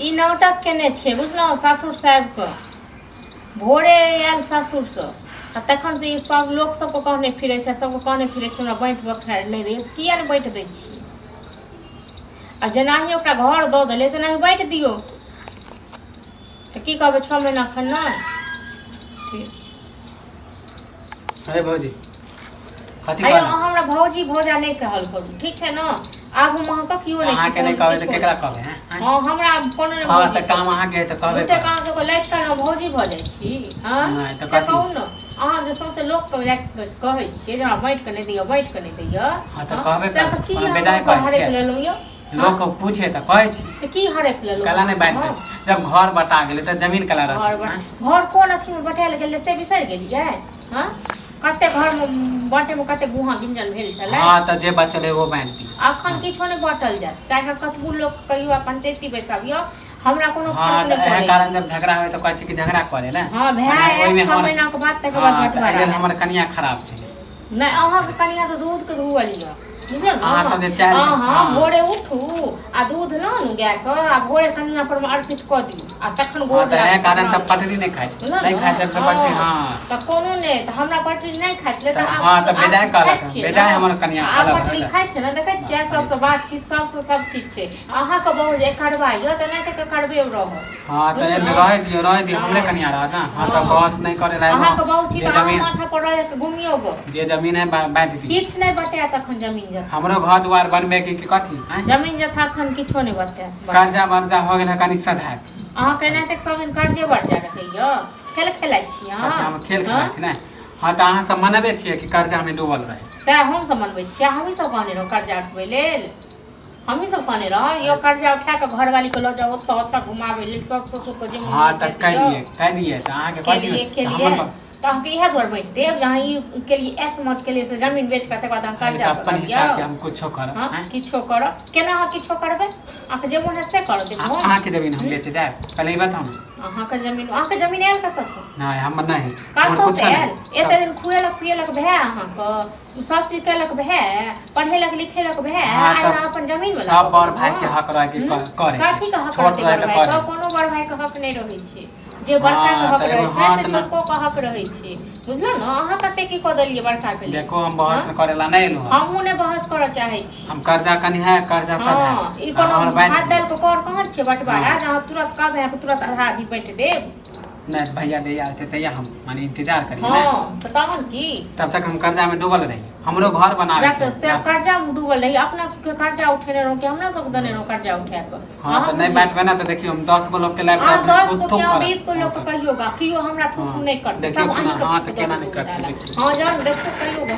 ई नाटक केने छे बुझलहुँ सासुर साहेबके भोरे आयल सासुरसँ आ तखन से ई सब लोक सबके कहने फिरै छै सबके कहने फिरै छै हमरा बाँटि बखारि नहि दै किया नहि बाँटि दै छी आ जेनाही ओकरा घर दऽ देलियै तेनाही बाँटि दियौ तऽ की कहबै 6 महीना एखन नहि ठीक अरे भौजी कथी अयो कहल हमरा भौजी भौजा नहीं कहल करू ठीक छै न आगू में अहाँ कियो नहीं अहाँ के नहीं कहबै त केकरा कहबै हैं हां हमरा कोनो नहीं हां त काम अहाँ के त कहबै त काम से लाइट का भौजी भ जाइ छी हां नहीं त कहू न अहाँ जे सौसे लोक के लाइट कहै छियै जे बाँटि के नहीं दियौ बाँटि के नहीं दियौ हां त कहबै कोनो बेदाई कहै छै लोग पूछे त कहै छी त की हरेक लेलो कला नहीं बाँटि जब घर बटा गेलै त जमीन कला रहत घर कोन अथी में बटायल गेलै से बिसरि गेलियै हां कते घर में बाटे में कते गुहा गिंजल भेल छले हां त जे बचले वो बांट दी अखन किछो नहीं बाटल जाय चाहे कतबू लोग कहियो पंचायती बैसाबियो हमरा कोनो हां फर्क नहीं पड़े कारण जब झगड़ा होय त कहै छै कि झगड़ा करे ना हां भाई 6 महीना के बाद तक बाद बंटवारा हमर कनिया खराब छै नहीं अहाँ के कनिया तो दूध के धुअलियो बुझलियै अहाँ सब जे चाय हां भोरे उठू आ दूध ल नु गाय के आ भोरे कनिया पर में अर्पित क दियौ आ तखन गोड़ त ए कारण त पटरी नहीं खाइ छै नहीं खाइ छै त बचे हां त कोनो नहीं त हमरा पटरी नहीं खाइ छै त हां त बेदाय कहलक बेदाय हमर कनिया अलग पटरी खाइ छै न देखै छियै सबसे बातचीत सबसे सब चीज छै अहाँ के बहु जे करबाइयो त नहीं त करबे रहो हां त रह दियो हमरे कनिया रह ना हां त बस नहीं करे लायक अहाँ के बहु चीज अहाँ माथा पर रह के घुमियो गो जे जमीन है बांट दी किछ नहीं बटे तखन जमीन हमरो घर द्वार बनबे के कथी जमीन जथा खन किछो नहीं बते कर्जा वर्जा हो गेल कनी सधाय अहाँ केना तक सब दिन कर्जे वर्जा रखैयो खेल खेलाइ छी अहाँ हम खेल खेलाइ छी ना हां त अहाँ सब मनबे छियै कि कर्जा में डूबल रहे सै हम सब मनबै छियै हमही सब कहने रहो कर्जा उठबै लेल हमही सब कहने रहो यो कर्जा उठा के घर वाली को ल जाओ ओत घुमावे लेल ससुर को जे हां त कह लिए त अहाँ के कथी तो हम इहे द्वार बैठ देव जहाँ ई के लिए एस मत के लिए से जमीन बेच के तक बाद हम कर्जा अपन हिसाब के हम कुछो करब हां किछो करब केना हम किछो करबे आके जे मन से कर दे अहाँ के जमीन हम बेच जाए पहले ई बताऊ अहाँ के जमीन आयल कत से नहीं हम नहीं कत से आयल एते दिन खुएलक भै अहाँ के सब चीज केलक भै पढ़ेलक लिखेलक भै आइ अपन जमीन वाला सब बड़ भाई के हक रह के करे कथी के हक रहे छै कोनो बड़ भाई के हक नहीं रहै छै जे बड़का के हक रहे छै से छोटको के हक रहे छै बुझलो न अहाँ कते की क देलिए बड़का के देखो हम बहस करेला नहीं लो हमहु ने बहस करे चाहे छी हम कर्जा कनी है कर्जा सब है ई कोनो हाथ डाल के कर कहां छै बटवारा जहां तुरंत कहबे तुरंत आधा आधी बैठ देब नहीं भैया दे आते तैया हम माने इंतजार करिए ना हां बतावन की तब तक हम कर्जा में डूबल रही हमरो घर बनावे के से कर्जा में डूबल रही अपना सब के कर्जा उठेने रहो कि हमरा सब देने रहो कर्जा उठा के हां तो नहीं बांटबे ना तो देखियो हम 10 गो लोग के लाइफ में 10 को क्या 20 को लोग कहियोगा कियो हमरा थू नहीं करते सब अहीं हां तो केना नहीं करते हां जान देखो कहियोगा